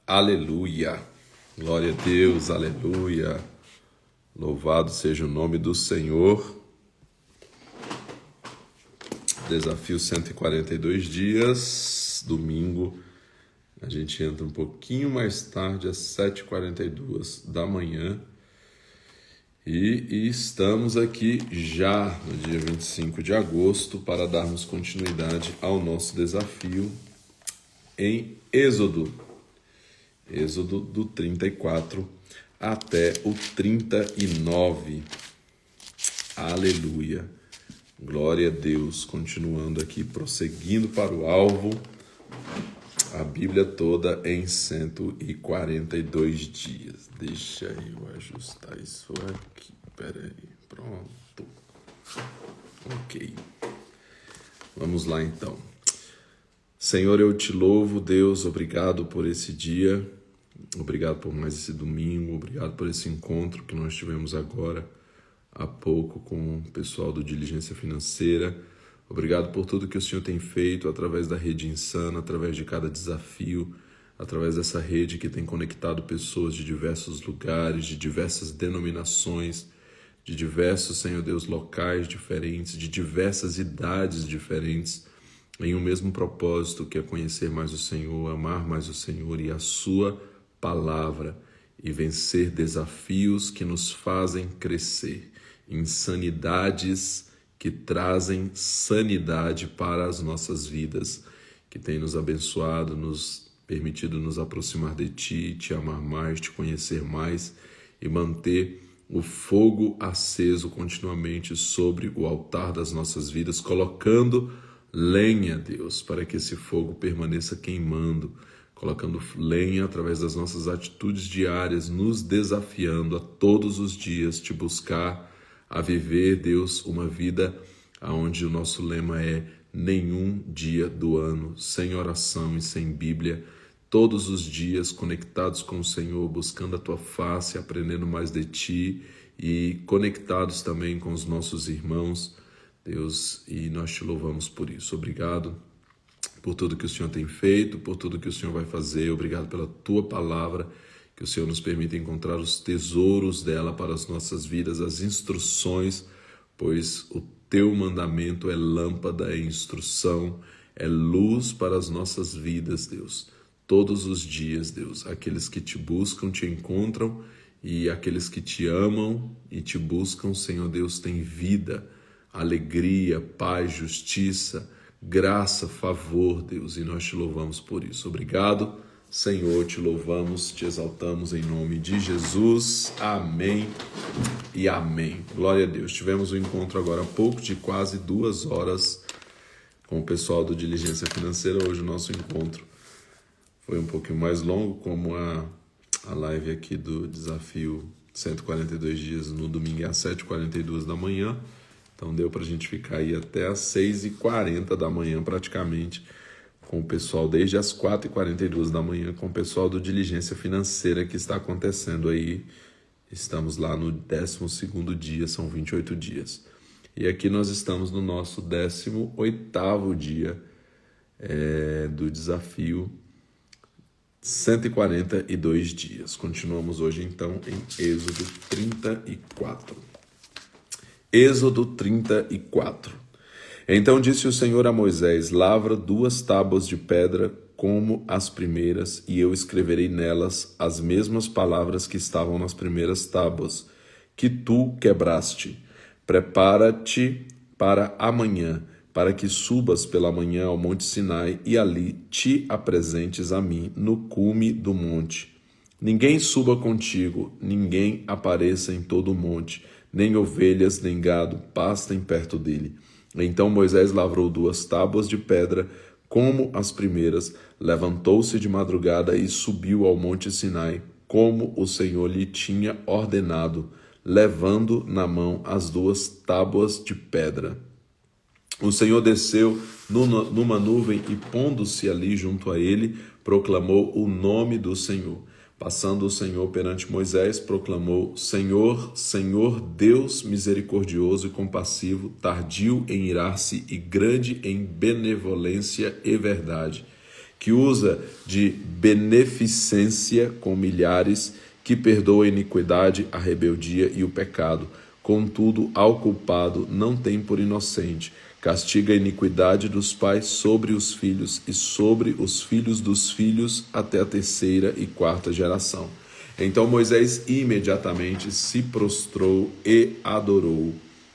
Aleluia, glória a Deus, aleluia, louvado seja o nome do Senhor. Desafio 142 dias, domingo, a gente entra um pouquinho mais tarde, às 7h42 da manhã, e estamos aqui já no dia 25 de agosto para darmos continuidade ao nosso desafio em Êxodo do 34 até o 39. Aleluia. Glória a Deus. Continuando aqui, prosseguindo para o alvo, a Bíblia toda em 142 dias. Deixa eu ajustar isso aqui. Peraí. Pronto. Ok. Vamos lá então. Senhor, eu te louvo, Deus, obrigado por esse dia. Obrigado por mais esse domingo, obrigado por esse encontro que nós tivemos agora há pouco com o pessoal do Diligência Financeira. Obrigado por tudo que o Senhor tem feito através da Rede Insana, através de cada desafio, através dessa rede que tem conectado pessoas de diversos lugares, de diversas denominações, de diversos, Senhor Deus, locais diferentes, de diversas idades diferentes, em um mesmo propósito que é conhecer mais o Senhor, amar mais o Senhor e a sua palavra e vencer desafios que nos fazem crescer, insanidades que trazem sanidade para as nossas vidas, que tem nos abençoado, nos permitido nos aproximar de Ti, Te amar mais, Te conhecer mais e manter o fogo aceso continuamente sobre o altar das nossas vidas, colocando lenha, Deus, para que esse fogo permaneça queimando, colocando lenha através das nossas atitudes diárias, nos desafiando a todos os dias te buscar, a viver, Deus, uma vida onde o nosso lema é nenhum dia do ano sem oração e sem Bíblia, todos os dias conectados com o Senhor, buscando a Tua face, aprendendo mais de Ti e conectados também com os nossos irmãos, Deus, e nós te louvamos por isso. Obrigado por tudo que o Senhor tem feito, por tudo que o Senhor vai fazer. Obrigado pela Tua palavra, que o Senhor nos permita encontrar os tesouros dela para as nossas vidas, as instruções, pois o Teu mandamento é lâmpada, é instrução, é luz para as nossas vidas, Deus. Todos os dias, Deus, aqueles que Te buscam, Te encontram, e aqueles que Te amam e Te buscam, Senhor Deus, têm vida, alegria, paz, justiça, graça, favor, Deus, e nós Te louvamos por isso. Obrigado, Senhor, Te louvamos, Te exaltamos em nome de Jesus. Amém e amém. Glória a Deus. Tivemos um encontro agora há pouco de quase 2 horas com o pessoal do Diligência Financeira. Hoje o nosso encontro foi um pouquinho mais longo, como a live aqui do desafio 142 dias no domingo às 7h42 da manhã. Então deu para a gente ficar aí até às 6h40 da manhã praticamente com o pessoal, desde as 4h42 da manhã com o pessoal do Diligência Financeira que está acontecendo aí. Estamos lá no 12º dia, são 28 dias. E aqui nós estamos no nosso 18º dia do desafio 142 dias. Continuamos hoje então em Êxodo 34. Êxodo 34. Então disse o Senhor a Moisés: lavra 2 tábuas de pedra como as primeiras, e eu escreverei nelas as mesmas palavras que estavam nas primeiras tábuas, que tu quebraste. Prepara-te para amanhã, para que subas pela manhã ao monte Sinai e ali te apresentes a mim no cume do monte. Ninguém suba contigo, ninguém apareça em todo o monte, nem ovelhas, nem gado pastem perto dele. Então Moisés lavrou 2 tábuas de pedra, como as primeiras, levantou-se de madrugada e subiu ao monte Sinai, como o Senhor lhe tinha ordenado, levando na mão as 2 tábuas de pedra. O Senhor desceu numa nuvem e, pondo-se ali junto a ele, proclamou o nome do Senhor. Passando o Senhor perante Moisés, proclamou: Senhor, Senhor, Deus misericordioso e compassivo, tardio em irar-se e grande em benevolência e verdade, que usa de beneficência com milhares, que perdoa a iniquidade, a rebeldia e o pecado. Contudo, ao culpado não tem por inocente. Castiga a iniquidade dos pais sobre os filhos e sobre os filhos dos filhos até a 3ª e 4ª geração. Então Moisés imediatamente se prostrou e adorou,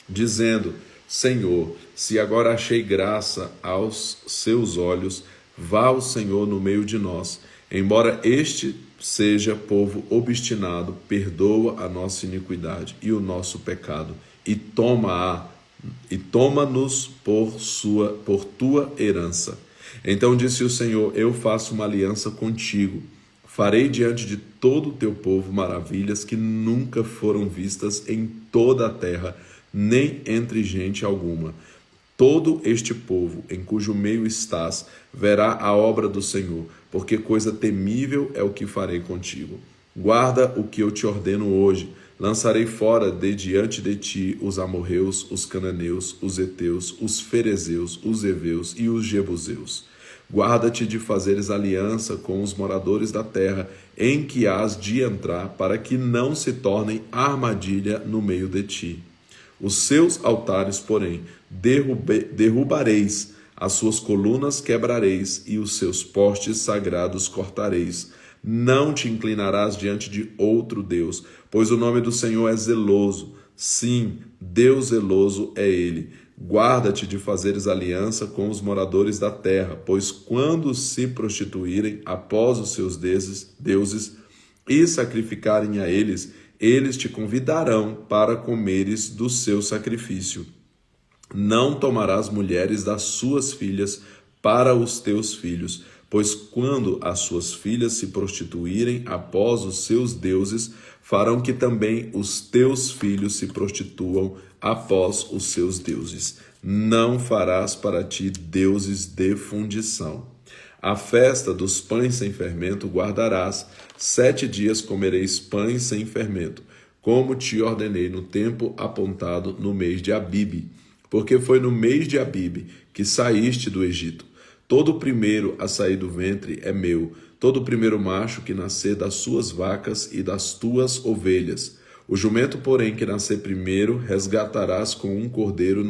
dizendo: Senhor, se agora achei graça aos seus olhos, vá o Senhor no meio de nós. Embora este seja povo obstinado, perdoa a nossa iniquidade e o nosso pecado, e toma-nos por tua herança. Então disse o Senhor: eu faço uma aliança contigo. Farei diante de todo o teu povo maravilhas que nunca foram vistas em toda a terra, nem entre gente alguma. Todo este povo, em cujo meio estás, verá a obra do Senhor, porque coisa temível é o que farei contigo. Guarda o que eu te ordeno hoje. Lançarei fora de diante de ti os amorreus, os cananeus, os heteus, os ferezeus, os heveus e os jebuseus. Guarda-te de fazeres aliança com os moradores da terra em que hás de entrar, para que não se tornem armadilha no meio de ti. Os seus altares, porém, derrubareis, as suas colunas quebrareis e os seus postes sagrados cortareis. Não te inclinarás diante de outro Deus, pois o nome do Senhor é zeloso. Sim, Deus zeloso é Ele. Guarda-te de fazeres aliança com os moradores da terra, pois quando se prostituírem após os seus deuses e sacrificarem a eles, eles te convidarão para comeres do seu sacrifício. Não tomarás mulheres das suas filhas para os teus filhos, pois quando as suas filhas se prostituírem após os seus deuses, farão que também os teus filhos se prostituam após os seus deuses. Não farás para ti deuses de fundição. A festa dos pães sem fermento guardarás. 7 dias comereis pães sem fermento, como te ordenei no tempo apontado no mês de Abibe, porque foi no mês de Abibe que saíste do Egito. Todo primeiro a sair do ventre é meu, todo primeiro macho que nascer das suas vacas e das tuas ovelhas. O jumento, porém, que nascer primeiro, resgatarás com um cordeiro,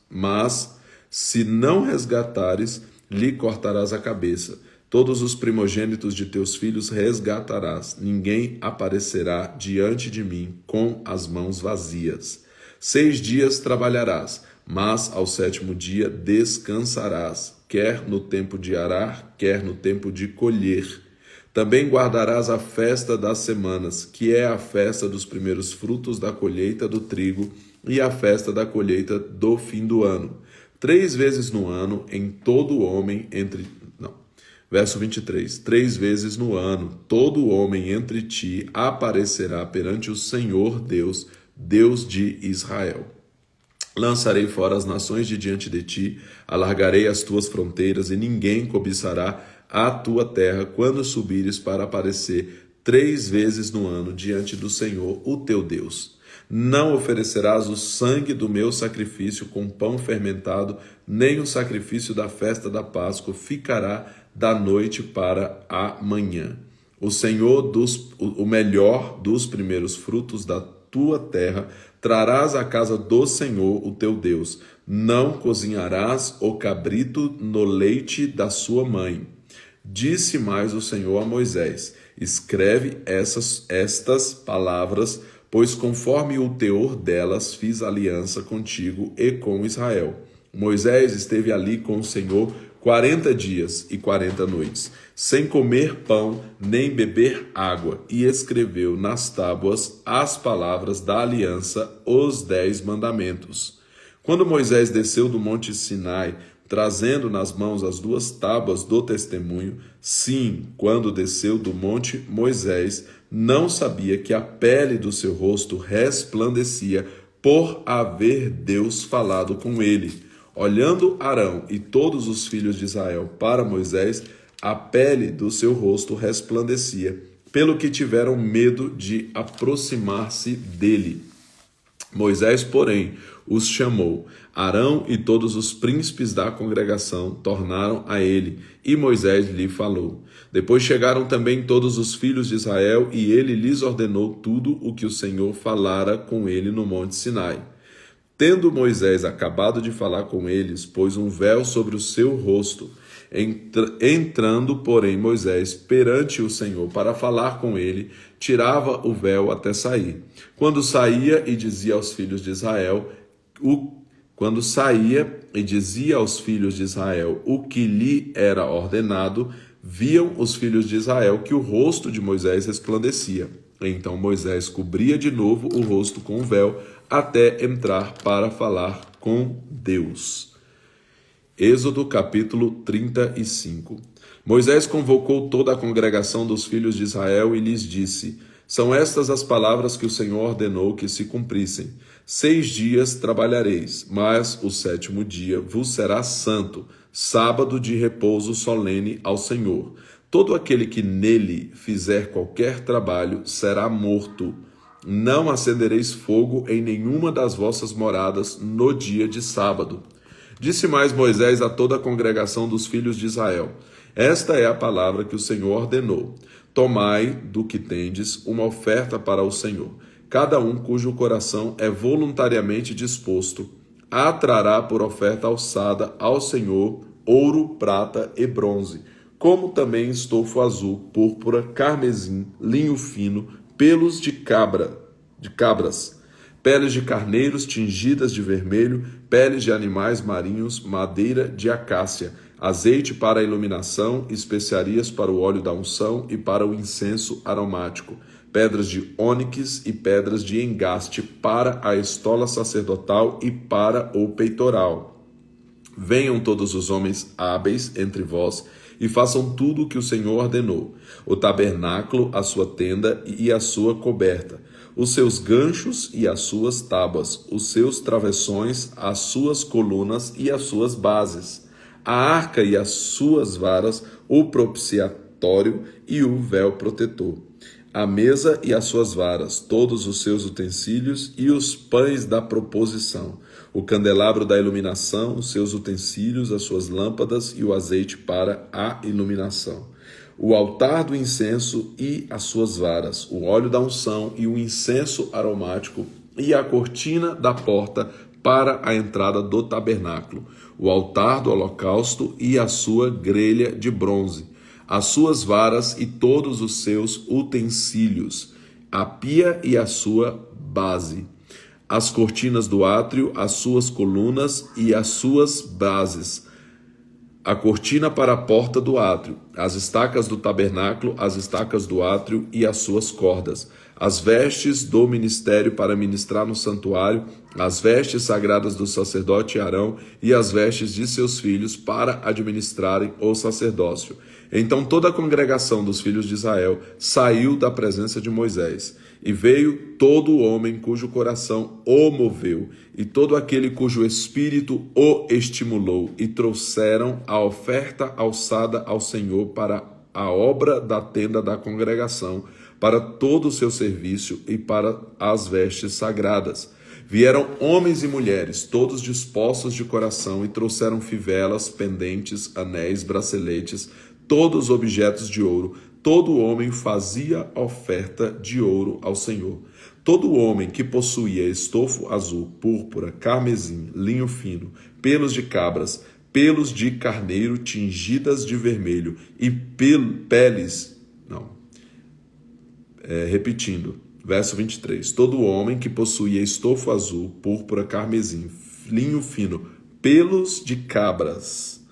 mas se não resgatares, lhe cortarás a cabeça. Todos os primogênitos de teus filhos resgatarás. Ninguém aparecerá diante de mim com as mãos vazias. 6 dias trabalharás, mas ao 7º dia descansarás, quer no tempo de arar, quer no tempo de colher. Também guardarás a festa das semanas, que é a festa dos primeiros frutos da colheita do trigo e a festa da colheita do fim do ano. 3 vezes no ano, em todo homem Verso 23. 3 vezes no ano, todo homem entre ti aparecerá perante o Senhor Deus, Deus de Israel. Lançarei fora as nações de diante de ti, alargarei as tuas fronteiras, e ninguém cobiçará a tua terra quando subires para aparecer 3 vezes no ano diante do Senhor, o teu Deus. Não oferecerás o sangue do meu sacrifício com pão fermentado, nem o sacrifício da festa da Páscoa ficará da noite para a manhã. O Senhor, o melhor dos primeiros frutos da tua terra, trarás à casa do Senhor, o teu Deus. Não cozinharás o cabrito no leite da sua mãe. Disse mais o Senhor a Moisés: escreve estas palavras, pois conforme o teor delas fiz aliança contigo e com Israel. Moisés esteve ali com o Senhor 40 dias e 40 noites, sem comer pão nem beber água, e escreveu nas tábuas as palavras da aliança, os 10 mandamentos. Quando Moisés desceu do monte Sinai, trazendo nas mãos as 2 tábuas do testemunho, sim, quando desceu do monte, Moisés não sabia que a pele do seu rosto resplandecia por haver Deus falado com ele. Olhando Arão e todos os filhos de Israel para Moisés, a pele do seu rosto resplandecia, pelo que tiveram medo de aproximar-se dele. Moisés, porém, os chamou. Arão e todos os príncipes da congregação tornaram a ele, e Moisés lhe falou. Depois chegaram também todos os filhos de Israel, e ele lhes ordenou tudo o que o Senhor falara com ele no monte Sinai. Tendo Moisés acabado de falar com eles, pôs um véu sobre o seu rosto. Entrando, porém, Moisés perante o Senhor para falar com ele, tirava o véu até sair. Quando saía e dizia aos filhos de Israel o que lhe era ordenado, viam os filhos de Israel que o rosto de Moisés resplandecia. Então Moisés cobria de novo o rosto com o véu até entrar para falar com Deus. Êxodo capítulo 35. Moisés convocou toda a congregação dos filhos de Israel e lhes disse: São estas as palavras que o Senhor ordenou que se cumprissem. 6 dias trabalhareis, mas o 7º dia vos será santo, sábado de repouso solene ao Senhor. Todo aquele que nele fizer qualquer trabalho será morto. Não acendereis fogo em nenhuma das vossas moradas no dia de sábado. Disse mais Moisés a toda a congregação dos filhos de Israel: Esta é a palavra que o Senhor ordenou. Tomai do que tendes uma oferta para o Senhor. Cada um cujo coração é voluntariamente disposto atrará por oferta alçada ao Senhor ouro, prata e bronze, como também estofo azul, púrpura, carmesim, linho fino, pelos de cabras, peles de carneiros tingidas de vermelho, peles de animais marinhos, madeira de acácia, azeite para a iluminação, especiarias para o óleo da unção e para o incenso aromático, pedras de ônix e pedras de engaste para a estola sacerdotal e para o peitoral. Venham todos os homens hábeis entre vós e façam tudo o que o Senhor ordenou: o tabernáculo, a sua tenda e a sua coberta, os seus ganchos e as suas tábuas, os seus travessões, as suas colunas e as suas bases, a arca e as suas varas, o propiciatório e o véu protetor, a mesa e as suas varas, todos os seus utensílios e os pães da proposição, o candelabro da iluminação, os seus utensílios, as suas lâmpadas e o azeite para a iluminação, o altar do incenso e as suas varas, o óleo da unção e o incenso aromático e a cortina da porta para a entrada do tabernáculo, o altar do holocausto e a sua grelha de bronze, as suas varas e todos os seus utensílios, a pia e a sua base, as cortinas do átrio, as suas colunas e as suas bases, a cortina para a porta do átrio, as estacas do tabernáculo, as estacas do átrio e as suas cordas, as vestes do ministério para ministrar no santuário, as vestes sagradas do sacerdote Arão e as vestes de seus filhos para administrarem o sacerdócio. Então toda a congregação dos filhos de Israel saiu da presença de Moisés, e veio todo o homem cujo coração o moveu, e todo aquele cujo espírito o estimulou, e trouxeram a oferta alçada ao Senhor para a obra da tenda da congregação, para todo o seu serviço e para as vestes sagradas. Vieram homens e mulheres, todos dispostos de coração, e trouxeram fivelas, pendentes, anéis, braceletes, todos objetos de ouro. Todo homem fazia oferta de ouro ao Senhor. Todo homem que possuía estofo azul, púrpura, carmesim, linho fino, pelos de cabras, pelos de carneiro tingidas de vermelho e repetindo, verso 23. Todo homem que possuía estofo azul, púrpura, carmesim, linho fino, pelos de cabras,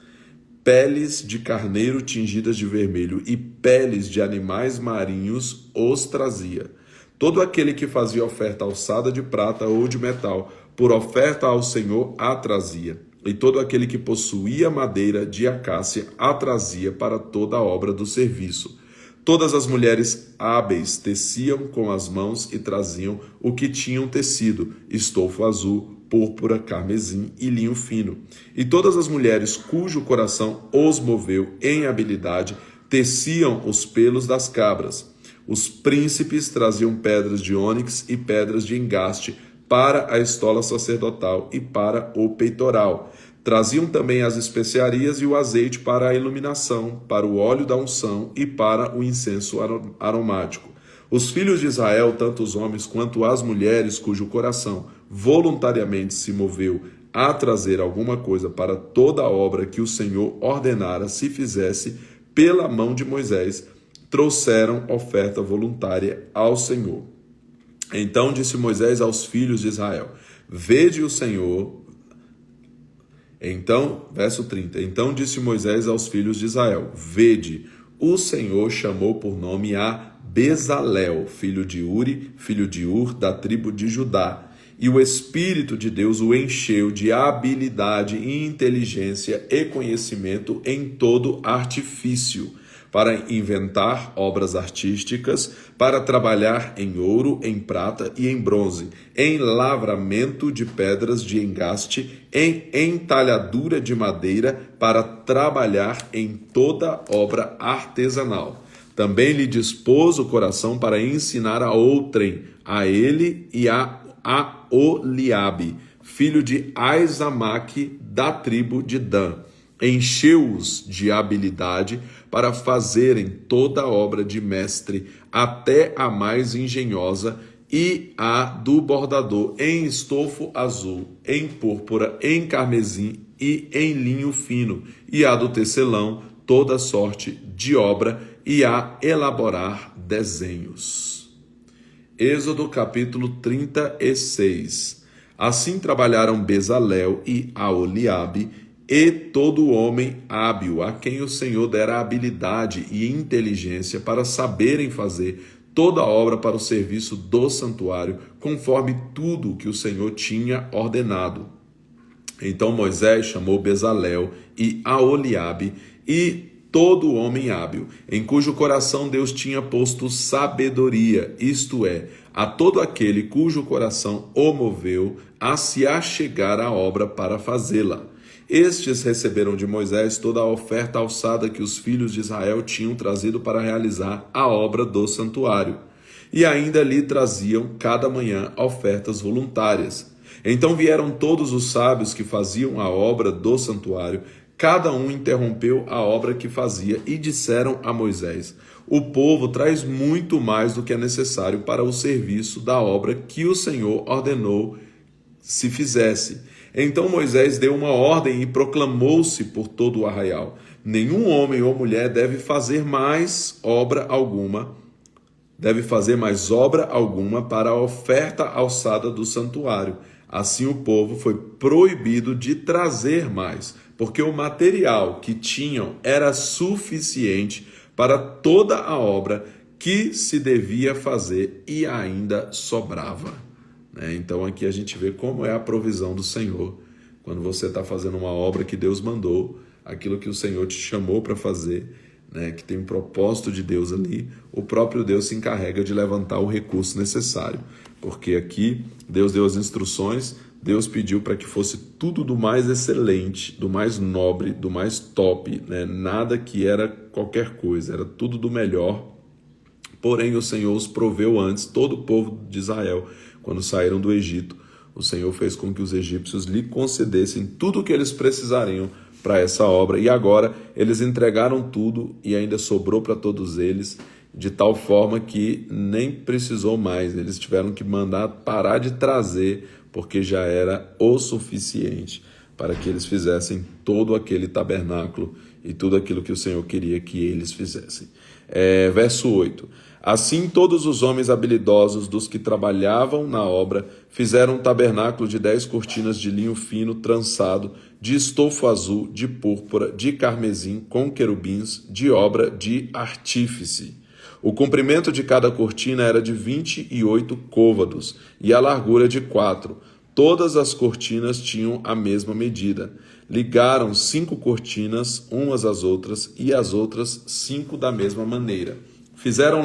peles de carneiro tingidas de vermelho e peles de animais marinhos os trazia. Todo aquele que fazia oferta alçada de prata ou de metal, por oferta ao Senhor, a trazia. E todo aquele que possuía madeira de acácia, a trazia para toda a obra do serviço. Todas as mulheres hábeis teciam com as mãos e traziam o que tinham tecido, estofo azul, púrpura, carmesim e linho fino. E todas as mulheres cujo coração os moveu em habilidade, teciam os pelos das cabras. Os príncipes traziam pedras de ônix e pedras de engaste para a estola sacerdotal e para o peitoral. Traziam também as especiarias e o azeite para a iluminação, para o óleo da unção e para o incenso aromático. Os filhos de Israel, tanto os homens quanto as mulheres, cujo coração voluntariamente se moveu a trazer alguma coisa para toda a obra que o Senhor ordenara se fizesse pela mão de Moisés, trouxeram oferta voluntária ao Senhor. Então disse Moisés aos filhos de Israel: Vede o Senhor. Verso 30. Então disse Moisés aos filhos de Israel: Vede, o Senhor chamou por nome a Bezalel, filho de Uri, filho de Ur, da tribo de Judá. E o Espírito de Deus o encheu de habilidade e inteligência e conhecimento em todo artifício, para inventar obras artísticas, para trabalhar em ouro, em prata e em bronze, em lavramento de pedras de engaste, em entalhadura de madeira, para trabalhar em toda obra artesanal. Também lhe dispôs o coração para ensinar a outrem, a ele e a Oliabe, filho de Aizamaque, da tribo de Dan. Encheu-os de habilidade para fazerem toda a obra de mestre, até a mais engenhosa, e a do bordador em estofo azul, em púrpura, em carmesim e em linho fino, e a do tecelão, toda sorte de obra, e a elaborar desenhos. Êxodo capítulo 36. Assim trabalharam Bezalel e Aholiabe, e todo homem hábil, a quem o Senhor dera habilidade e inteligência para saberem fazer toda a obra para o serviço do santuário, conforme tudo que o Senhor tinha ordenado. Então Moisés chamou Bezalel e Aholiabe e todo homem hábil, em cujo coração Deus tinha posto sabedoria, isto é, a todo aquele cujo coração o moveu a se achegar à obra para fazê-la. Estes receberam de Moisés toda a oferta alçada que os filhos de Israel tinham trazido para realizar a obra do santuário, e ainda lhe traziam cada manhã ofertas voluntárias. Então vieram todos os sábios que faziam a obra do santuário, cada um interrompeu a obra que fazia e disseram a Moisés: O povo traz muito mais do que é necessário para o serviço da obra que o Senhor ordenou se fizesse. Então Moisés deu uma ordem e proclamou-se por todo o arraial: Nenhum homem ou mulher deve fazer mais obra alguma para a oferta alçada do santuário. Assim o povo foi proibido de trazer mais, porque o material que tinham era suficiente para toda a obra que se devia fazer e ainda sobrava. Então aqui a gente vê como é a provisão do Senhor. Quando você está fazendo uma obra que Deus mandou, aquilo que o Senhor te chamou para fazer, que tem um propósito de Deus ali, o próprio Deus se encarrega de levantar o recurso necessário. Porque aqui Deus deu as instruções, Deus pediu para que fosse tudo do mais excelente, do mais nobre, do mais top, nada que era qualquer coisa, era tudo do melhor. Porém o Senhor os proveu antes, todo o povo de Israel, quando saíram do Egito. O Senhor fez com que os egípcios lhe concedessem tudo o que eles precisariam para essa obra, e agora eles entregaram tudo e ainda sobrou para todos eles, de tal forma que nem precisou mais, eles tiveram que mandar parar de trazer, porque já era o suficiente para que eles fizessem todo aquele tabernáculo e tudo aquilo que o Senhor queria que eles fizessem. Verso 8. Assim todos os homens habilidosos dos que trabalhavam na obra fizeram um tabernáculo de 10 cortinas de linho fino trançado, de estofo azul, de púrpura, de carmesim, com querubins, de obra de artífice. O comprimento de cada cortina era de 28 côvados e a largura de 4. Todas as cortinas tinham a mesma medida. Ligaram 5 cortinas umas às outras e as outras 5 da mesma maneira. Fizeram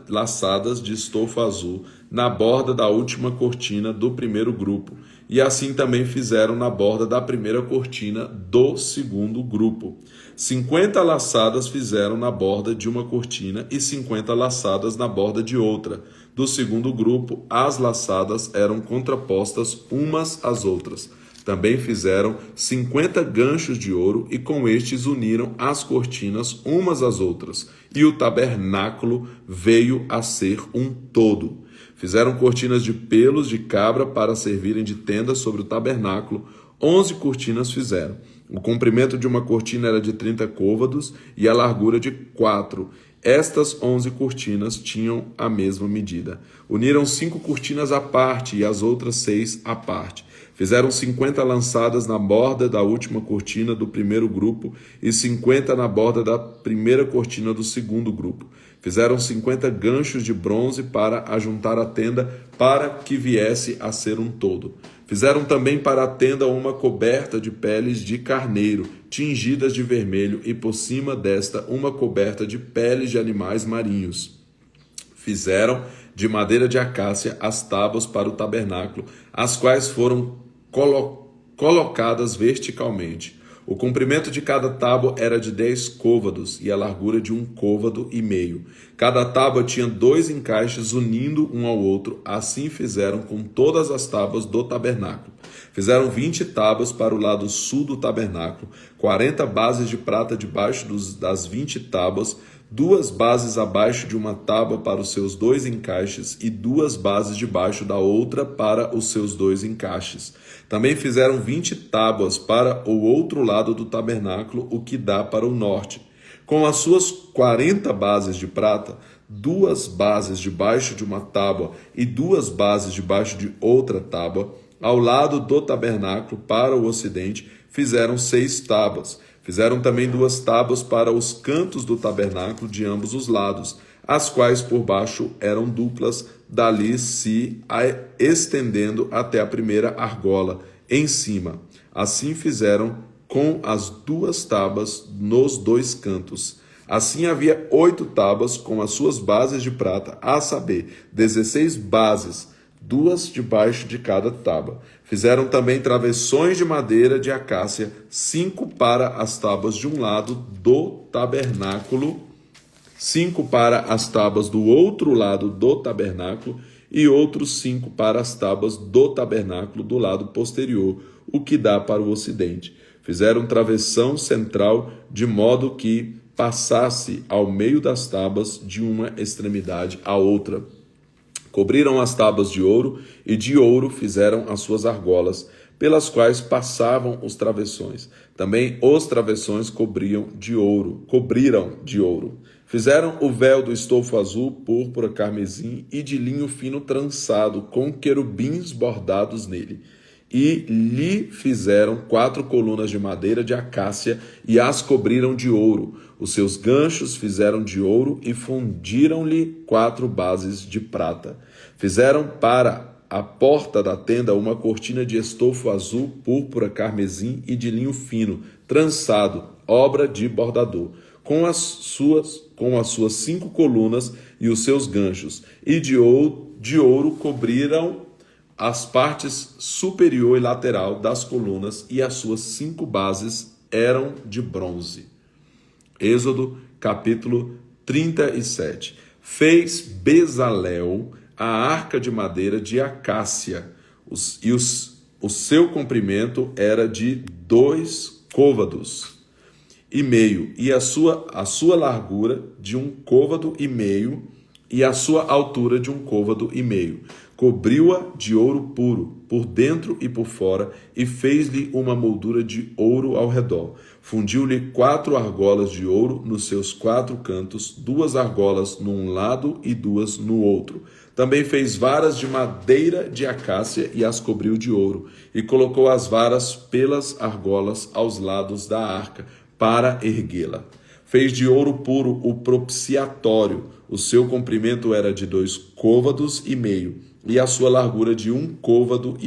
laçadas de estofo azul na borda da última cortina do primeiro grupo, e assim também fizeram na borda da primeira cortina do segundo grupo. 50 laçadas fizeram na borda de uma cortina e 50 laçadas na borda de outra. do segundo grupo, as laçadas eram contrapostas umas às outras. Também fizeram 50 ganchos de ouro e com estes uniram as cortinas umas às outras. E o tabernáculo veio a ser um todo. Fizeram cortinas de pelos de cabra para servirem de tenda sobre o tabernáculo. 11 cortinas fizeram. O comprimento de uma cortina era de 30 côvados e a largura de 4. Estas 11 cortinas tinham a mesma medida. Uniram 5 cortinas à parte e as outras 6 à parte. Fizeram 50 lançadas na borda da última cortina do primeiro grupo e 50 na borda da primeira cortina do segundo grupo. Fizeram 50 ganchos de bronze para ajuntar a tenda para que viesse a ser um todo. Fizeram também para a tenda uma coberta de peles de carneiro, tingidas de vermelho, e por cima desta uma coberta de peles de animais marinhos. Fizeram de madeira de acácia as tábuas para o tabernáculo, as quais foram colocadas verticalmente. O comprimento de cada tábua era de 10 côvados e a largura de 1,5 côvado. Cada tábua tinha 2 encaixes unindo um ao outro. Assim fizeram com todas as tábuas do tabernáculo. Fizeram 20 tábuas para o lado sul do tabernáculo, 40 bases de prata debaixo das 20 tábuas, 2 bases abaixo de uma tábua para os seus 2 encaixes e 2 bases debaixo da outra para os seus 2 encaixes. Também fizeram 20 tábuas para o outro lado do tabernáculo, o que dá para o norte. Com as suas 40 bases de prata, 2 bases debaixo de uma tábua e 2 bases debaixo de outra tábua, ao lado do tabernáculo para o ocidente, fizeram 6 tábuas. Fizeram também 2 tábuas para os cantos do tabernáculo de ambos os lados, as quais por baixo eram duplas, dali se estendendo até a primeira argola, em cima. Assim fizeram com as 2 tábuas nos 2 cantos. Assim havia 8 tábuas com as suas bases de prata, a saber, 16 bases, 2 debaixo de cada tábua. Fizeram também travessões de madeira de acácia, 5 para as tábuas de um lado do tabernáculo, 5 para as tábuas do outro lado do tabernáculo e outros 5 para as tábuas do tabernáculo do lado posterior, o que dá para o ocidente. Fizeram travessão central de modo que passasse ao meio das tábuas de uma extremidade à outra. Cobriram as tábuas de ouro e de ouro fizeram as suas argolas, pelas quais passavam os travessões. Também os travessões cobriram de ouro. Fizeram o véu do estofo azul, púrpura, carmesim e de linho fino trançado, com querubins bordados nele. E lhe fizeram 4 colunas de madeira de acácia e as cobriram de ouro. Os seus ganchos fizeram de ouro e fundiram-lhe 4 bases de prata. Fizeram para a porta da tenda uma cortina de estofo azul, púrpura, carmesim e de linho fino, trançado, obra de bordador, com as suas 5 colunas e os seus ganchos, e de ouro cobriram as partes superior e lateral das colunas, e as suas 5 bases eram de bronze. Êxodo, capítulo 37. Fez Bezalel a arca de madeira de acácia, o seu comprimento era de 2 côvados e meio, e a sua largura de 1,5 côvado, e a sua altura de 1,5 côvado. Cobriu-a de ouro puro, por dentro e por fora, e fez-lhe uma moldura de ouro ao redor. Fundiu-lhe 4 argolas de ouro nos seus 4 cantos, 2 argolas num lado e 2 no outro. Também fez varas de madeira de acácia e as cobriu de ouro, e colocou as varas pelas argolas aos lados da arca, para erguê-la. Fez de ouro puro o propiciatório. O seu comprimento era de 2,5 côvados, e a sua largura de 1,5 côvado.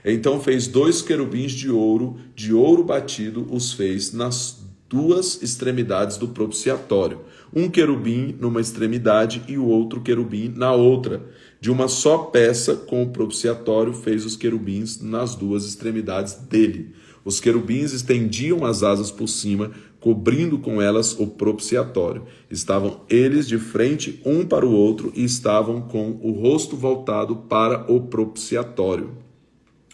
Então fez 2 querubins de ouro batido, os fez nas 2 extremidades do propiciatório. Um querubim numa extremidade e o outro querubim na outra. De uma só peça com o propiciatório fez os querubins nas 2 extremidades dele. Os querubins estendiam as asas por cima, cobrindo com elas o propiciatório. Estavam eles de frente um para o outro e estavam com o rosto voltado para o propiciatório.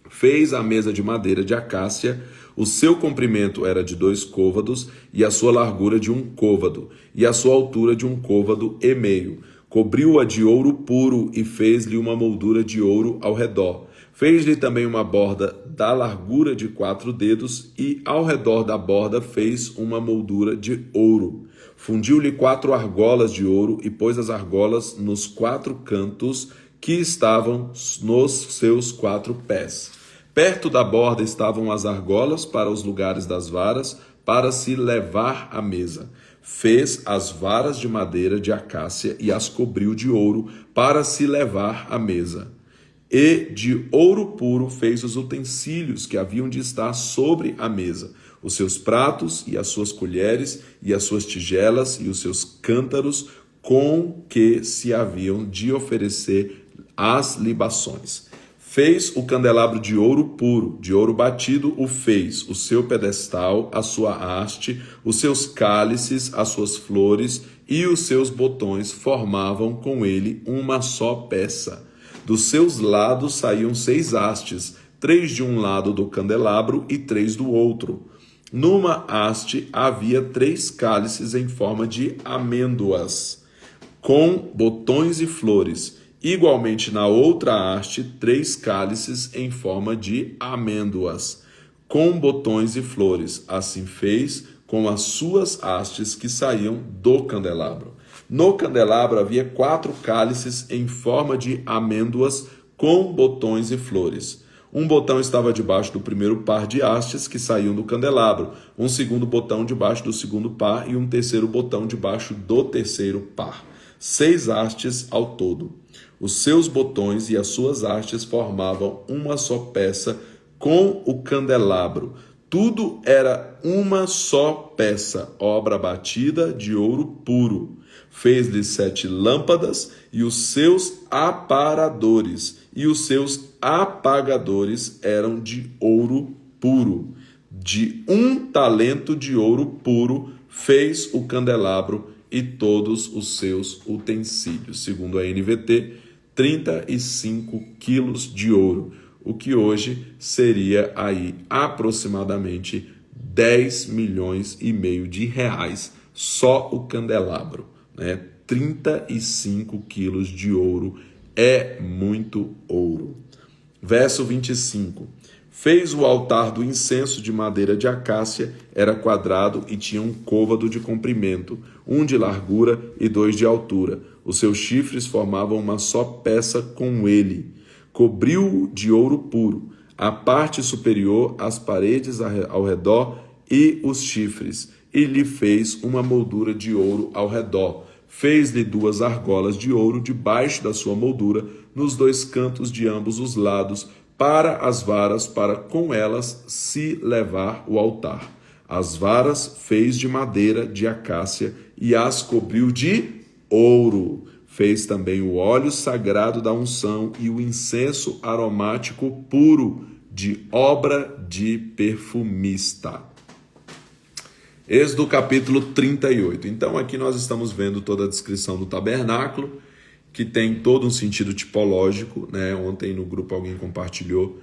Fez a mesa de madeira de acácia, o seu comprimento era de 2 côvados e a sua largura de 1 côvado, e a sua altura de 1 côvado e meio. Cobriu-a de ouro puro e fez-lhe uma moldura de ouro ao redor. Fez-lhe também uma borda da largura de 4 dedos e ao redor da borda fez uma moldura de ouro. Fundiu-lhe 4 argolas de ouro e pôs as argolas nos 4 cantos que estavam nos seus 4 pés. Perto da borda estavam as argolas para os lugares das varas, para se levar à mesa. Fez as varas de madeira de acácia e as cobriu de ouro para se levar à mesa. E de ouro puro fez os utensílios que haviam de estar sobre a mesa, os seus pratos e as suas colheres e as suas tigelas e os seus cântaros com que se haviam de oferecer as libações. Fez o candelabro de ouro puro, de ouro batido o fez, o seu pedestal, a sua haste, os seus cálices, as suas flores e os seus botões formavam com ele uma só peça. Dos seus lados saíam 6 hastes, 3 de um lado do candelabro e 3 do outro. Numa haste havia 3 cálices em forma de amêndoas, com botões e flores. Igualmente na outra haste, 3 cálices em forma de amêndoas, com botões e flores. Assim fez com as suas hastes que saíam do candelabro. No candelabro havia 4 cálices em forma de amêndoas, com botões e flores. Um botão estava debaixo do primeiro par de hastes que saíam do candelabro, um segundo botão debaixo do segundo par e um terceiro botão debaixo do terceiro par. 6 hastes ao todo. Os seus botões e as suas hastes formavam uma só peça com o candelabro. Tudo era uma só peça, obra batida de ouro puro. Fez-lhe 7 lâmpadas e os seus aparadores, e os seus apagadores eram de ouro puro. De 1 talento de ouro puro fez o candelabro e todos os seus utensílios. Segundo a NVT, 35 quilos de ouro, o que hoje seria aí aproximadamente 10 milhões e meio de reais, só o candelabro, né? 35 quilos de ouro é muito ouro. Verso 25. Fez o altar do incenso de madeira de acácia, era quadrado e tinha 1 côvado de comprimento, 1 de largura e 2 de altura. Os seus chifres formavam uma só peça com ele. Cobriu-o de ouro puro, a parte superior, as paredes ao redor e os chifres, e lhe fez uma moldura de ouro ao redor. Fez-lhe 2 argolas de ouro debaixo da sua moldura, nos 2 cantos de ambos os lados, para as varas, para com elas se levar o altar. As varas fez de madeira de acácia e as cobriu de ouro. Fez também o óleo sagrado da unção e o incenso aromático puro, de obra de perfumista. Êxodo capítulo 38. Então aqui nós estamos vendo toda a descrição do tabernáculo, que tem todo um sentido tipológico, né? Ontem no grupo alguém compartilhou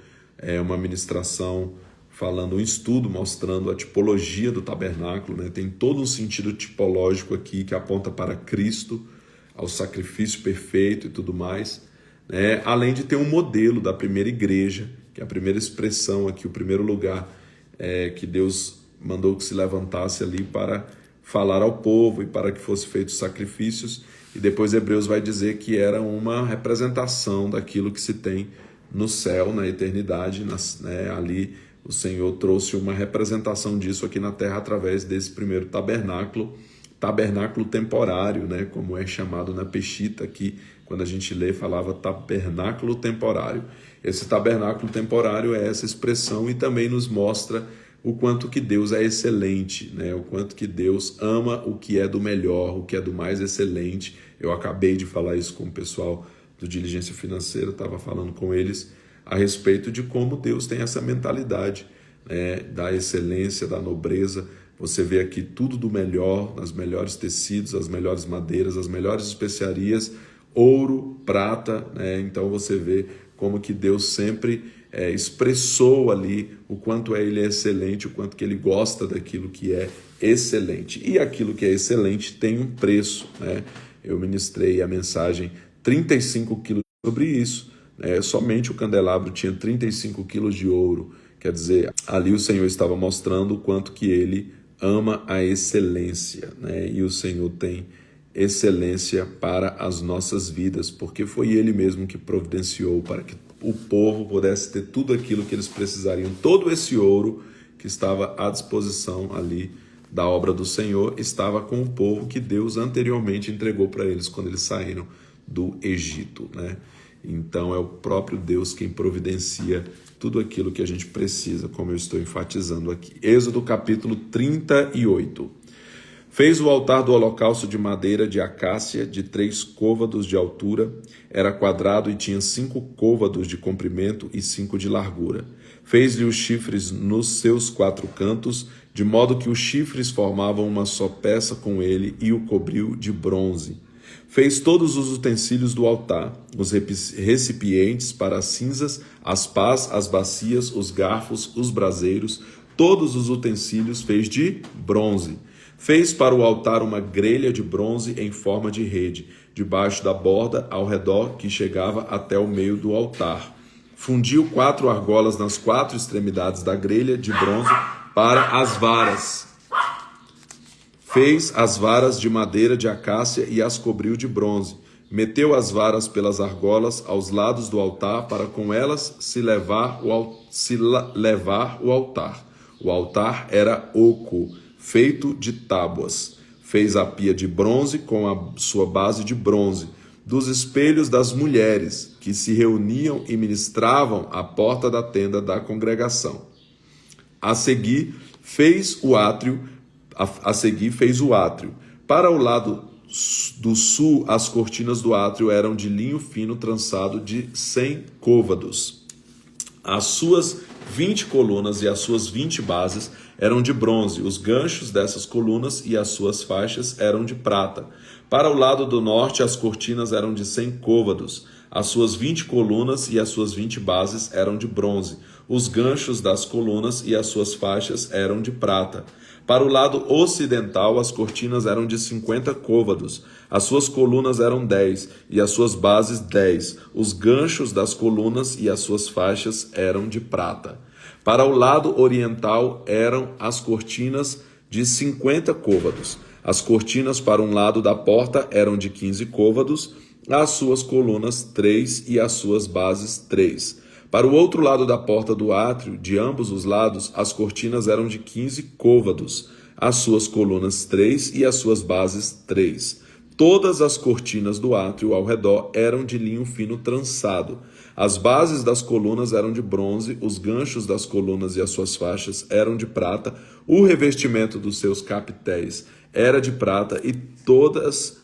uma ministração falando, um estudo mostrando a tipologia do tabernáculo, né? Tem todo um sentido tipológico aqui que aponta para Cristo, ao sacrifício perfeito e tudo mais, né? Além de ter um modelo da primeira igreja, que é a primeira expressão aqui, o primeiro lugar que Deus mandou que se levantasse ali para falar ao povo e para que fossem feitos sacrifícios. E depois Hebreus vai dizer que era uma representação daquilo que se tem no céu, na eternidade, né? Ali o Senhor trouxe uma representação disso aqui na terra através desse primeiro tabernáculo temporário, né? Como é chamado na Peshita aqui, quando a gente lê, falava tabernáculo temporário. Esse tabernáculo temporário é essa expressão e também nos mostra o quanto que Deus é excelente, né? O quanto que Deus ama o que é do melhor, o que é do mais excelente. Eu acabei de falar isso com o pessoal do Diligência Financeira, estava falando com eles a respeito de como Deus tem essa mentalidade, né? Da excelência, da nobreza, Você vê aqui tudo do melhor, os melhores tecidos, as melhores madeiras, as melhores especiarias, ouro, prata, né? Então você vê como que Deus sempre expressou ali o quanto Ele é excelente, o quanto que Ele gosta daquilo que é excelente. E aquilo que é excelente tem um preço, né? Eu ministrei a mensagem 35 quilos sobre isso, né? Somente o candelabro tinha 35 quilos de ouro. Quer dizer, ali o Senhor estava mostrando o quanto que Ele ama a excelência, né? E o Senhor tem excelência para as nossas vidas, porque foi Ele mesmo que providenciou para que o povo pudesse ter tudo aquilo que eles precisariam. Todo esse ouro que estava à disposição ali da obra do Senhor estava com o povo que Deus anteriormente entregou para eles quando eles saíram do Egito, né? Então é o próprio Deus quem providencia tudo aquilo que a gente precisa, como eu estou enfatizando aqui. Êxodo capítulo 38. Fez o altar do holocausto de madeira de acácia, de 3 côvados de altura, era quadrado e tinha 5 côvados de comprimento e 5 de largura. Fez-lhe os chifres nos seus 4 cantos, de modo que os chifres formavam uma só peça com ele, e o cobriu de bronze. Fez todos os utensílios do altar, os recipientes para as cinzas, as pás, as bacias, os garfos, os braseiros, todos os utensílios fez de bronze. Fez para o altar uma grelha de bronze em forma de rede, debaixo da borda ao redor que chegava até o meio do altar. Fundiu 4 argolas nas 4 extremidades da grelha de bronze para as varas. Fez as varas de madeira de acácia e as cobriu de bronze. Meteu as varas pelas argolas aos lados do altar para com elas se levar o altar. O altar era oco, feito de tábuas. Fez a pia de bronze com a sua base de bronze, dos espelhos das mulheres que se reuniam e ministravam à porta da tenda da congregação. A seguir fez o átrio. Para o lado do sul, as cortinas do átrio eram de linho fino trançado de 100 côvados. As suas 20 colunas e as suas 20 bases eram de bronze. Os ganchos dessas colunas e as suas faixas eram de prata. Para o lado do norte, as cortinas eram de 100 côvados. As suas 20 colunas e as suas 20 bases eram de bronze. Os ganchos das colunas e as suas faixas eram de prata. Para o lado ocidental, as cortinas eram de 50 côvados. As suas colunas eram 10 e as suas bases 10. Os ganchos das colunas e as suas faixas eram de prata. Para o lado oriental eram as cortinas de 50 côvados. As cortinas para um lado da porta eram de 15 côvados, as suas colunas 3 e as suas bases 3. Para o outro lado da porta do átrio, de ambos os lados, as cortinas eram de 15 côvados, as suas colunas 3 e as suas bases 3. Todas as cortinas do átrio ao redor eram de linho fino trançado. As bases das colunas eram de bronze, os ganchos das colunas e as suas faixas eram de prata, o revestimento dos seus capitéis era de prata e todas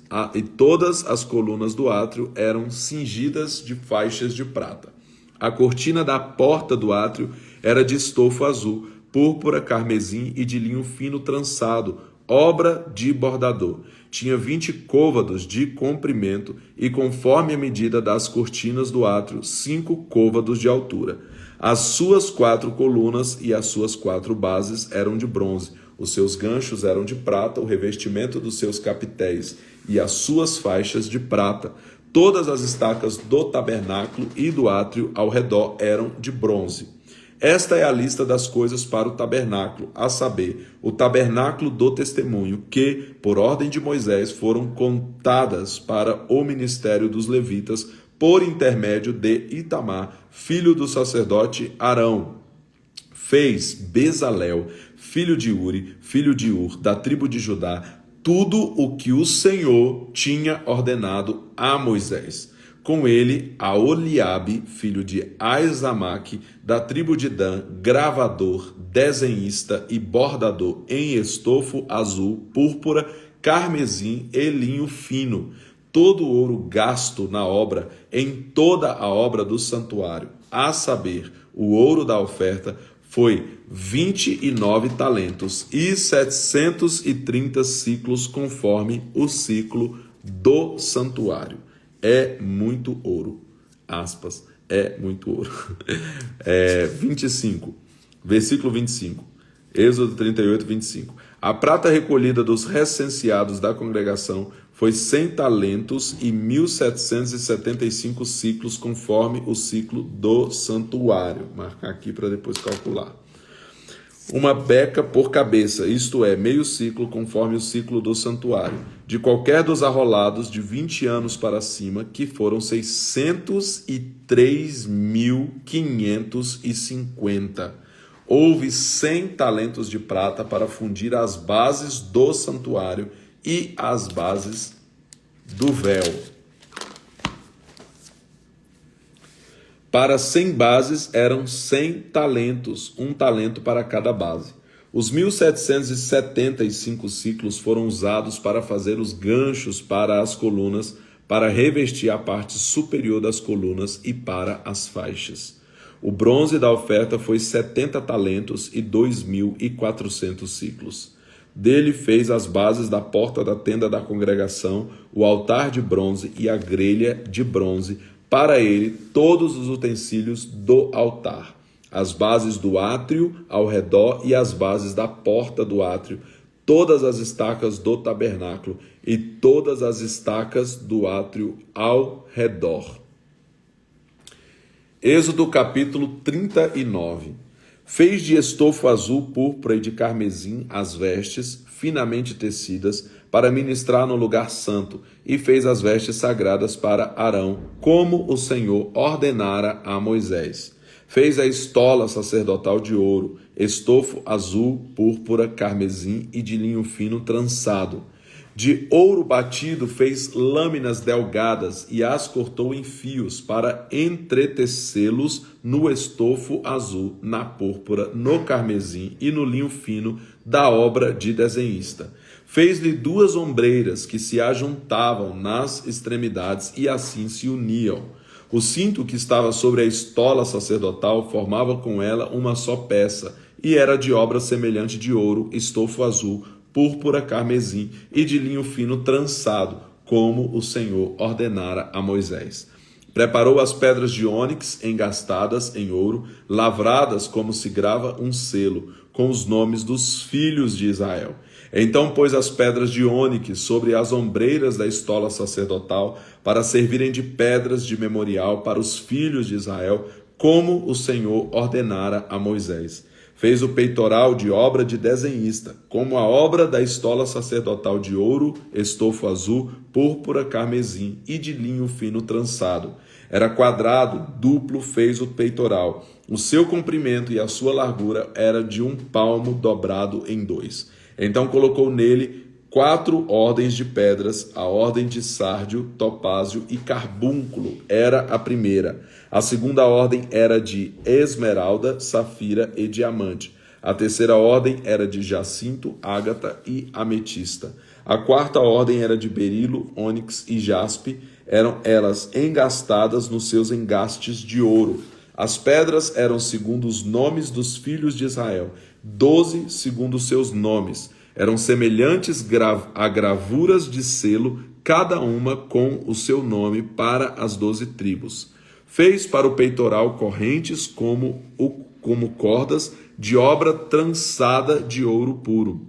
as colunas do átrio eram cingidas de faixas de prata. A cortina da porta do átrio era de estofo azul, púrpura, carmesim e de linho fino trançado, obra de bordador. Tinha 20 côvados de comprimento e, conforme a medida das cortinas do átrio, 5 côvados de altura. As suas 4 colunas e as suas 4 bases eram de bronze. Os seus ganchos eram de prata, o revestimento dos seus capitéis e as suas faixas de prata. Todas as estacas do tabernáculo e do átrio ao redor eram de bronze. Esta é a lista das coisas para o tabernáculo, a saber, o tabernáculo do testemunho, que, por ordem de Moisés, foram contadas para o ministério dos levitas, por intermédio de Itamar, filho do sacerdote Arão. Fez Bezalel, filho de Uri, filho de Ur, da tribo de Judá, tudo o que o Senhor tinha ordenado a Moisés. Com ele, a Oliabe, filho de Aizamaque, da tribo de Dan, gravador, desenhista e bordador em estofo azul, púrpura, carmesim e linho fino. Todo o ouro gasto na obra, em toda a obra do santuário, a saber, o ouro da oferta, foi 29 talentos e 730 ciclos, conforme o ciclo do santuário. É muito ouro. Aspas. É muito ouro. 25. Versículo 25. Êxodo 38, 25. A prata recolhida dos recenseados da congregação foi 100 talentos e 1.775 ciclos, conforme o ciclo do santuário. Marcar aqui para depois calcular. Uma beca por cabeça, isto é, meio ciclo, conforme o ciclo do santuário, de qualquer dos arrolados de 20 anos para cima, que foram 603.550. Houve 100 talentos de prata para fundir as bases do santuário e as bases do véu. Para 100 bases eram 100 talentos, um talento para cada base. Os 1.775 ciclos foram usados para fazer os ganchos para as colunas, para revestir a parte superior das colunas e para as faixas. O bronze da oferta foi 70 talentos e 2.400 ciclos. Dele fez as bases da porta da tenda da congregação, o altar de bronze e a grelha de bronze, para ele todos os utensílios do altar, as bases do átrio ao redor e as bases da porta do átrio, todas as estacas do tabernáculo e todas as estacas do átrio ao redor. Êxodo capítulo 39. Fez de estofo azul, púrpura e de carmesim as vestes, finamente tecidas, para ministrar no lugar santo, e fez as vestes sagradas para Arão, como o Senhor ordenara a Moisés. Fez a estola sacerdotal de ouro, estofo azul, púrpura, carmesim e de linho fino trançado. De ouro batido fez lâminas delgadas e as cortou em fios para entretecê-los no estofo azul, na púrpura, no carmesim e no linho fino da obra de desenhista. Fez-lhe 2 ombreiras que se ajuntavam nas extremidades e assim se uniam. O cinto que estava sobre a estola sacerdotal formava com ela uma só peça e era de obra semelhante de ouro, estofo azul, púrpura, carmesim e de linho fino trançado, como o Senhor ordenara a Moisés. Preparou as pedras de ônix engastadas em ouro, lavradas como se grava um selo, com os nomes dos filhos de Israel. Então pôs as pedras de ônix sobre as ombreiras da estola sacerdotal, para servirem de pedras de memorial para os filhos de Israel, como o Senhor ordenara a Moisés. Fez o peitoral de obra de desenhista, como a obra da estola sacerdotal de ouro, estofo azul, púrpura, carmesim e de linho fino trançado. Era quadrado, duplo fez o peitoral. O seu comprimento e a sua largura era de 1 palmo dobrado em 2. Então colocou nele 4 ordens de pedras, a ordem de sárdio, topázio e carbúnculo era a primeira. A segunda ordem era de esmeralda, safira e diamante. A terceira ordem era de jacinto, ágata e ametista. A quarta ordem era de berilo, ônix e jaspe. Eram elas engastadas nos seus engastes de ouro. As pedras eram segundo os nomes dos filhos de Israel, 12 segundo os seus nomes. Eram semelhantes a gravuras de selo, cada uma com o seu nome para as 12 tribos. Fez para o peitoral correntes como cordas de obra trançada de ouro puro.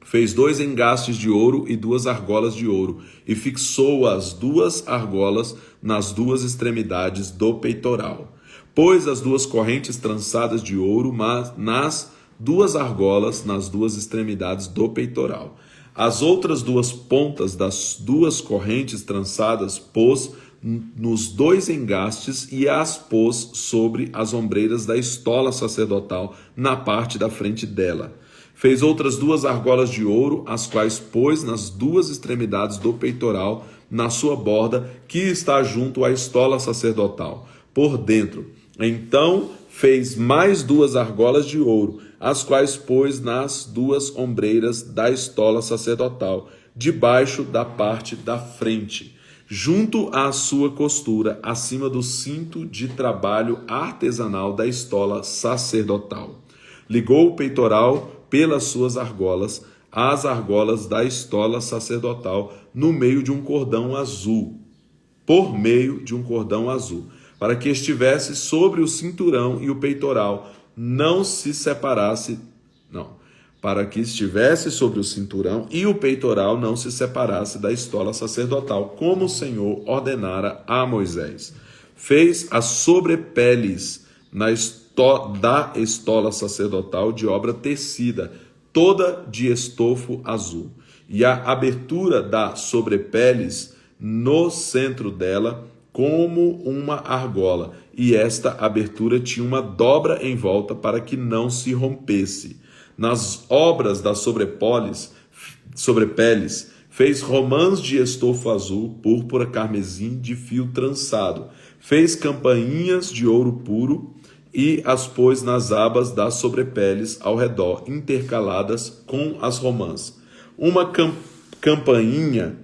Fez 2 engastes de ouro e 2 argolas de ouro, e fixou as 2 argolas nas 2 extremidades do peitoral. Pôs as 2 correntes trançadas de ouro, mas nas 2 argolas nas 2 extremidades do peitoral. As outras 2 pontas das 2 correntes trançadas pôs nos 2 engastes e as pôs sobre as ombreiras da estola sacerdotal na parte da frente dela. Fez outras 2 argolas de ouro, as quais pôs nas 2 extremidades do peitoral, na sua borda, que está junto à estola sacerdotal, por dentro. Então fez mais 2 argolas de ouro, as quais pôs nas 2 ombreiras da estola sacerdotal, debaixo da parte da frente, junto à sua costura, acima do cinto de trabalho artesanal da estola sacerdotal. Ligou o peitoral pelas suas argolas, as argolas da estola sacerdotal, no meio de um cordão azul, por meio de um cordão azul, para que estivesse sobre o cinturão e o peitoral não se separasse, para que estivesse sobre o cinturão e o peitoral não se separasse da estola sacerdotal, como o Senhor ordenara a Moisés. Fez as sobrepeles da estola sacerdotal de obra tecida, toda de estofo azul, e a abertura da sobrepeles no centro dela como uma argola, e esta abertura tinha uma dobra em volta para que não se rompesse. Nas obras das sobrepeles, fez romãs de estofo azul, púrpura, carmesim, de fio trançado. Fez campainhas de ouro puro e as pôs nas abas das sobrepeles ao redor, intercaladas com as romãs. Uma campainha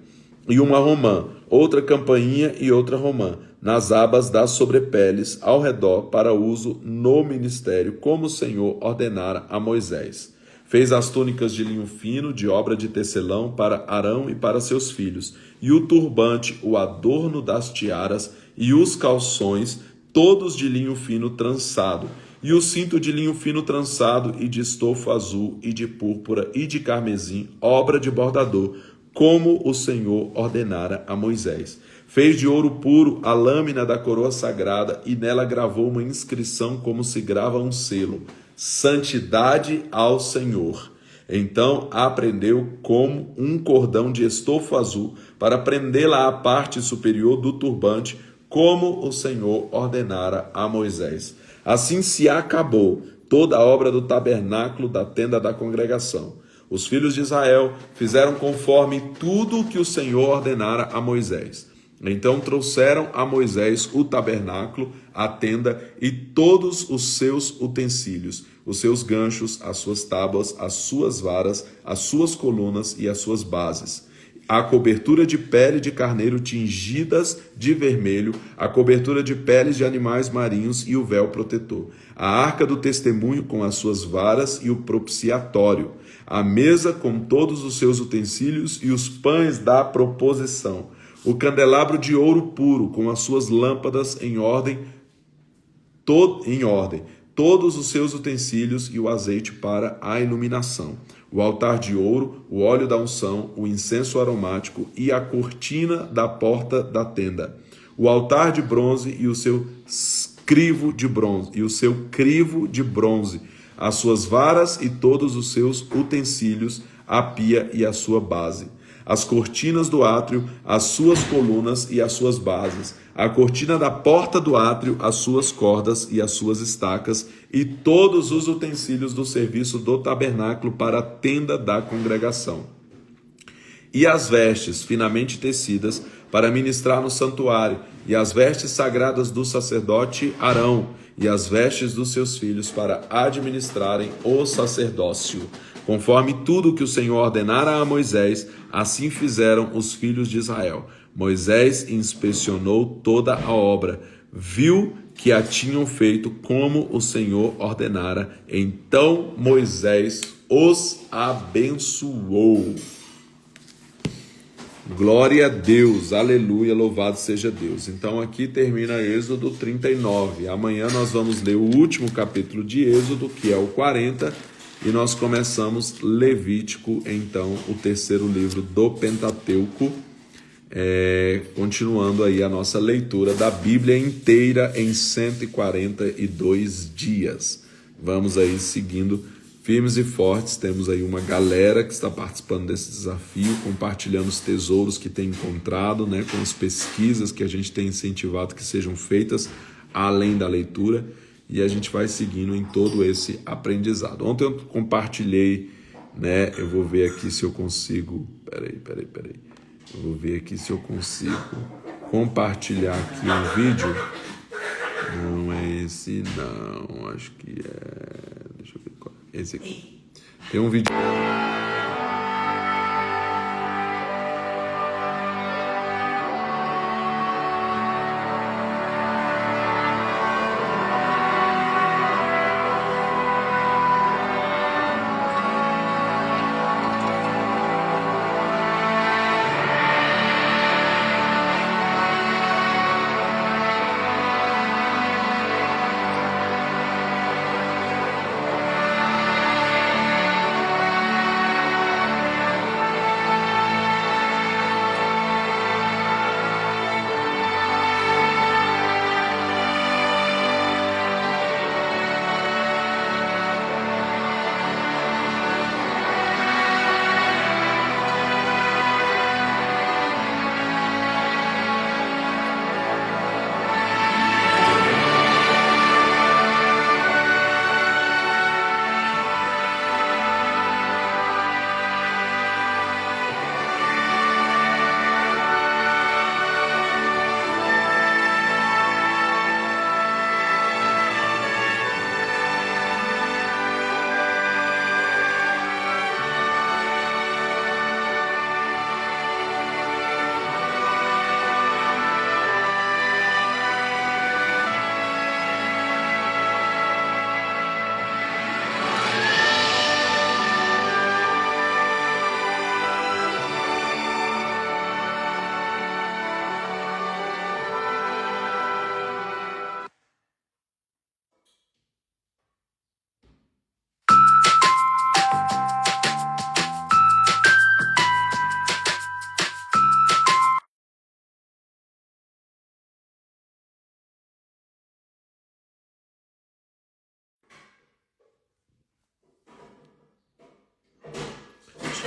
e uma romã, outra campainha e outra romã, nas abas das sobrepeles ao redor para uso no ministério, como o Senhor ordenara a Moisés. Fez as túnicas de linho fino, de obra de tecelão, para Arão e para seus filhos, e o turbante, o adorno das tiaras e os calções, todos de linho fino trançado, e o cinto de linho fino trançado e de estofo azul e de púrpura e de carmesim, obra de bordador, como o Senhor ordenara a Moisés. Fez de ouro puro a lâmina da coroa sagrada e nela gravou uma inscrição como se grava um selo: Santidade ao Senhor. Então a prendeu como um cordão de estofo azul para prendê-la à parte superior do turbante, como o Senhor ordenara a Moisés. Assim se acabou toda a obra do tabernáculo da tenda da congregação. Os filhos de Israel fizeram conforme tudo o que o Senhor ordenara a Moisés. Então trouxeram a Moisés o tabernáculo, a tenda e todos os seus utensílios, os seus ganchos, as suas tábuas, as suas varas, as suas colunas e as suas bases. A cobertura de pele de carneiro tingidas de vermelho, a cobertura de peles de animais marinhos e o véu protetor, a arca do testemunho com as suas varas e o propiciatório, a mesa com todos os seus utensílios e os pães da proposição, o candelabro de ouro puro com as suas lâmpadas em ordem, todos os seus utensílios e o azeite para a iluminação, o altar de ouro, o óleo da unção, o incenso aromático e a cortina da porta da tenda, o altar de bronze e o seu crivo de bronze, as suas varas e todos os seus utensílios, a pia e a sua base, as cortinas do átrio, as suas colunas e as suas bases, a cortina da porta do átrio, as suas cordas e as suas estacas, e todos os utensílios do serviço do tabernáculo para a tenda da congregação. E as vestes finamente tecidas para ministrar no santuário, e as vestes sagradas do sacerdote Arão, e as vestes dos seus filhos para administrarem o sacerdócio. Conforme tudo que o Senhor ordenara a Moisés, assim fizeram os filhos de Israel. Moisés inspecionou toda a obra, viu que a tinham feito como o Senhor ordenara. Então Moisés os abençoou. Glória a Deus, aleluia, louvado seja Deus. Então aqui termina Êxodo 39. Amanhã nós vamos ler o último capítulo de Êxodo, que é o 40, e nós começamos Levítico, então o terceiro livro do Pentateuco, continuando aí a nossa leitura da Bíblia inteira em 142 dias. Vamos aí seguindo firmes e fortes. Temos aí uma galera que está participando desse desafio, compartilhando os tesouros que tem encontrado, né, com as pesquisas que a gente tem incentivado que sejam feitas além da leitura, e a gente vai seguindo em todo esse aprendizado. Ontem eu compartilhei, né, eu vou ver aqui se eu consigo, peraí, eu vou ver aqui se eu consigo compartilhar aqui um vídeo. Não é esse não, acho que é, deixa eu ver qual é esse aqui. Tem um vídeo.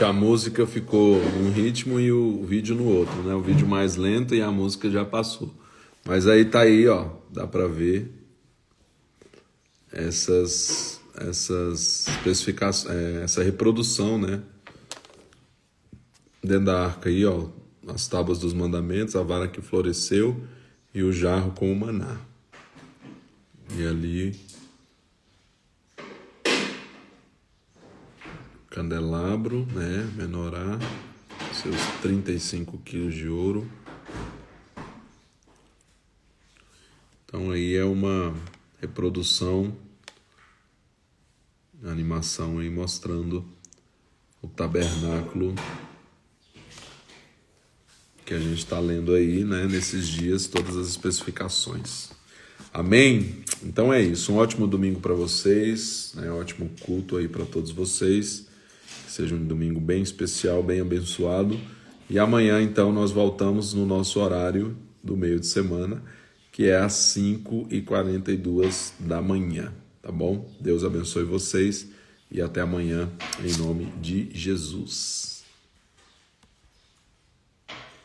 que a música ficou num ritmo e o vídeo no outro, né? O vídeo mais lento e a música já passou. Mas aí tá aí, ó, dá pra ver essas especificações, essa reprodução, né? Dentro da arca aí, ó, as tábuas dos mandamentos, a vara que floresceu e o jarro com o maná. E ali, candelabro, né? Menorá, seus 35 quilos de ouro. Então aí é uma reprodução, animação aí mostrando o tabernáculo que a gente está lendo aí, né? Nesses dias, todas as especificações. Amém? Então é isso. Um ótimo domingo para vocês, né? Um ótimo culto aí para todos vocês. Que seja um domingo bem especial, bem abençoado. E amanhã, então, nós voltamos no nosso horário do meio de semana, que é às 5h42 da manhã, tá bom? Deus abençoe vocês e até amanhã, em nome de Jesus.